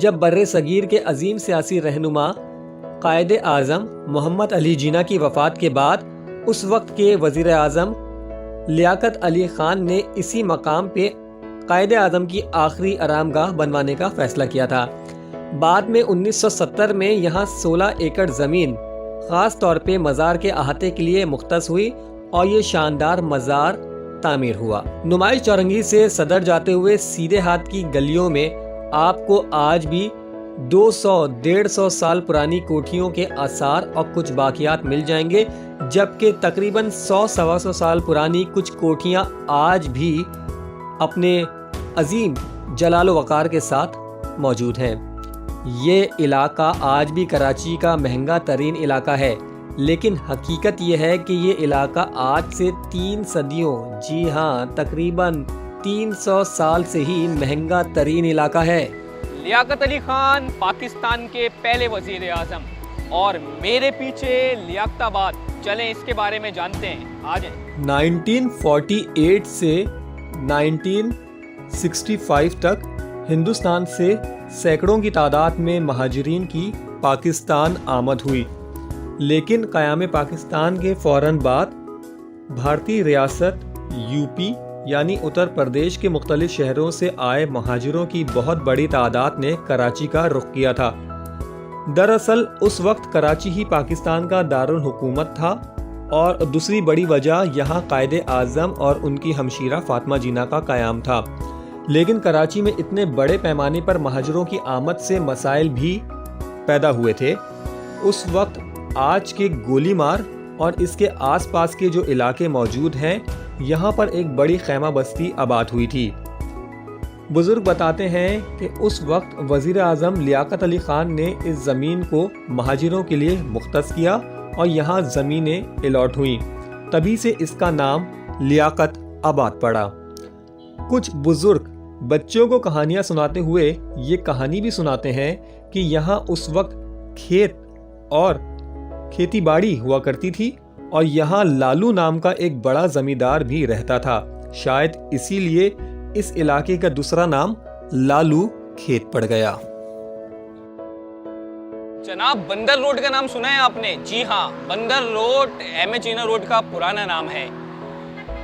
جب بر صغیر کے عظیم سیاسی رہنما قائد اعظم محمد علی جناح کی وفات کے بعد اس وقت کے وزیر اعظم لیاقت علی خان نے اسی مقام پہ قائد اعظم کی آخری آرام گاہ بنوانے کا فیصلہ کیا تھا۔ بعد میں 1970 میں یہاں 16 ایکڑ زمین خاص طور پہ مزار کے احاطے کے لیے مختص ہوئی اور یہ شاندار مزار تعمیر ہوا۔ نمائش چورنگی سے صدر جاتے ہوئے سیدھے ہاتھ کی گلیوں میں آپ کو آج بھی 200-150 سال پرانی کوٹھیوں کے آثار اور کچھ باقیات مل جائیں گے، جبکہ تقریباً 100-125 سال پرانی کچھ کوٹھیاں آج بھی اپنے عظیم جلال و وقار کے ساتھ موجود ہیں۔ یہ علاقہ آج بھی کراچی کا مہنگا ترین علاقہ ہے، لیکن حقیقت یہ ہے کہ یہ علاقہ آج سے 3 صدیوں، جی ہاں تقریباً 300 سال سے ہی مہنگا ترین علاقہ ہے۔ لیاقت علی خان پاکستان کے پہلے وزیر اعظم، اور میرے پیچھے لیاقت آباد، چلیں اس کے بارے میں جانتے ہیں، آ جائیں۔ 1948 سے 1965 تک ہندوستان سے سینکڑوں کی تعداد میں مہاجرین کی پاکستان آمد ہوئی، لیکن قیام پاکستان کے فوراً بعد بھارتی ریاست یو پی یعنی اتر پردیش کے مختلف شہروں سے آئے مہاجروں کی بہت بڑی تعداد نے کراچی کا رخ کیا تھا۔ دراصل اس وقت کراچی ہی پاکستان کا دارالحکومت تھا، اور دوسری بڑی وجہ یہاں قائد اعظم اور ان کی ہمشیرہ فاطمہ جناح کا قیام تھا۔ لیکن کراچی میں اتنے بڑے پیمانے پر مہاجروں کی آمد سے مسائل بھی پیدا ہوئے تھے۔ اس وقت آج کے گولی مار اور اس کے آس پاس کے جو علاقے موجود ہیں، یہاں پر ایک بڑی خیمہ بستی آباد ہوئی تھی۔ بزرگ بتاتے ہیں کہ اس وقت وزیر اعظم لیاقت علی خان نے اس زمین کو مہاجروں کے لیے مختص کیا اور یہاں زمینیں الاٹ ہوئیں، تبھی سے اس کا نام لیاقت آباد پڑا۔ کچھ بزرگ بچوں کو کہانیاں سناتے ہوئے یہ کہانی بھی سناتے ہیں کہ یہاں اس وقت کھیت اور کھیتی باڑی ہوا کرتی تھی، اور یہاں لالو نام کا ایک بڑا زمیندار بھی رہتا تھا۔ شاید اسی لیے اس علاقے کا دوسرا نام لالو کھیت پڑ گیا۔ جناب، بندر روڈ کا نام سنا ہے آپ نے؟ جی ہاں، بندر روڈ ایم اے جناح روڈ کا پرانا نام ہے،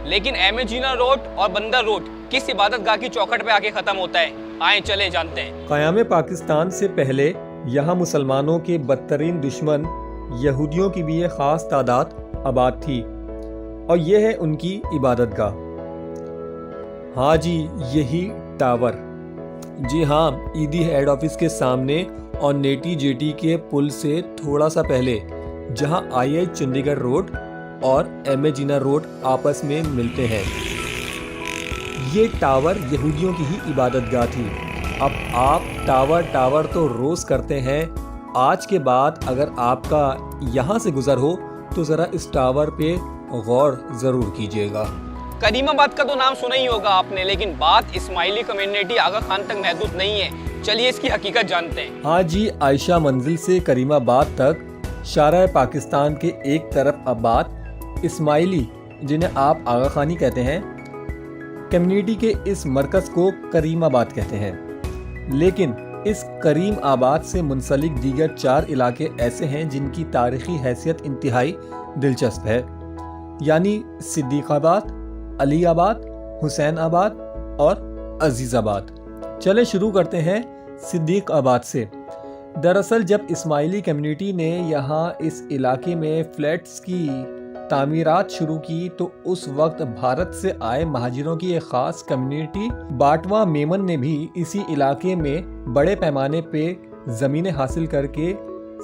لیکن ایم اے جناح روڈ اور بندر روڈ کس عبادت گاہ کی چوکھٹ پہ آ کے ختم ہوتا ہے؟ آئیں چلے جانتے ہیں۔ قیام پاکستان سے پہلے یہاں مسلمانوں کے بدترین دشمن یہودیوں کی بھی ایک خاص تعداد آباد تھی، اور یہ ہے ان کی عبادت گاہ۔ ہاں جی، یہی ٹاور، جی ہاں، ایدی ہیڈ آفس کے سامنے اور نیٹی جیٹی کے پل سے تھوڑا سا پہلے، جہاں آئی آئی چنڈی گڑھ روڈ اور ایم اے جناح روڈ آپس میں ملتے ہیں۔ یہ ٹاور یہودیوں کی ہی عبادت گاہ تھی۔ اب آپ ٹاور تو روز کرتے ہیں، آج کے بعد اگر آپ کا یہاں سے گزر ہو تو ذرا اس ٹاور پہ غور ضرور کیجیے گا۔ کریم آباد کا تو نام سنا ہی ہوگا آپ نے، لیکن بات اسماعیلی کمیونٹی آغا خان تک محدود نہیں ہے، چلیے اس کی حقیقت جانتے ہیں۔ ہاں جی، عائشہ منزل سے کریم آباد تک شارع پاکستان کے ایک طرف آباد اسماعیلی، جنہیں آپ آغا خانی کہتے ہیں، کمیونٹی کے اس مرکز کو کریم آباد کہتے ہیں، لیکن اس کریم آباد سے منسلک دیگر 4 علاقے ایسے ہیں جن کی تاریخی حیثیت انتہائی دلچسپ ہے، یعنی صدیق آباد، علی آباد، حسین آباد اور عزیز آباد۔ چلے شروع کرتے ہیں صدیق آباد سے۔ دراصل جب اسماعیلی کمیونٹی نے یہاں اس علاقے میں فلیٹس کی تعمیرات شروع کی تو اس وقت بھارت سے آئے مہاجروں کی ایک خاص کمیونٹی باٹوا میمن نے بھی اسی علاقے میں بڑے پیمانے پہ زمینیں حاصل کر کے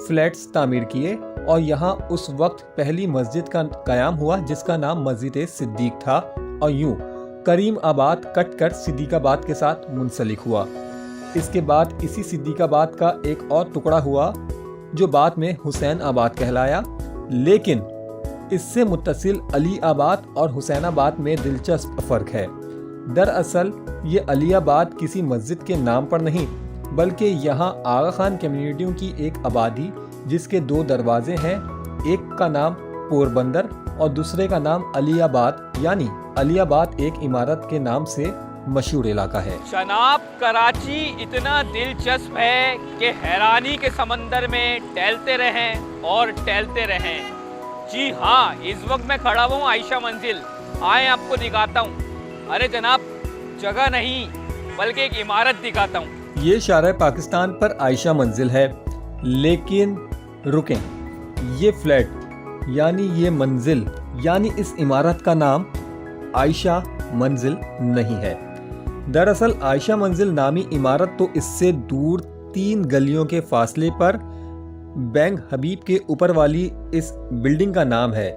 فلیٹس تعمیر کیے، اور یہاں اس وقت پہلی مسجد کا قیام ہوا جس کا نام مسجد صدیق تھا، اور یوں کریم آباد کٹ کر صدیق آباد کے ساتھ منسلک ہوا۔ اس کے بعد اسی صدیق آباد کا ایک اور ٹکڑا ہوا جو بعد میں حسین آباد کہلایا، لیکن اس سے متصل علی آباد اور حسین آباد میں دلچسپ فرق ہے۔ دراصل یہ علی آباد کسی مسجد کے نام پر نہیں، بلکہ یہاں آغا خان کمیونٹیوں کی ایک آبادی جس کے 2 دروازے ہیں، ایک کا نام پور بندر اور دوسرے کا نام علی آباد، یعنی علی آباد ایک عمارت کے نام سے مشہور علاقہ ہے۔ جناب کراچی اتنا دلچسپ ہے کہ حیرانی کے سمندر میں ٹہلتے رہیں اور ٹہلتے رہیں۔ جی ہاں، اس وقت میں کھڑا ہوں عائشہ منزل، آئیں آپ کو دکھاتا ہوں۔ ارے جناب جگہ نہیں بلکہ ایک عمارت دکھاتا ہوں۔ یہ شارع پاکستان پر عائشہ منزل ہے، لیکن رکیں، یہ فلیٹ یعنی یہ منزل یعنی اس عمارت کا نام عائشہ منزل نہیں ہے۔ دراصل عائشہ منزل نامی عمارت تو اس سے دور 3 گلیوں کے فاصلے پر بینک حبیب کے اوپر والی اس بلڈنگ کا نام ہے،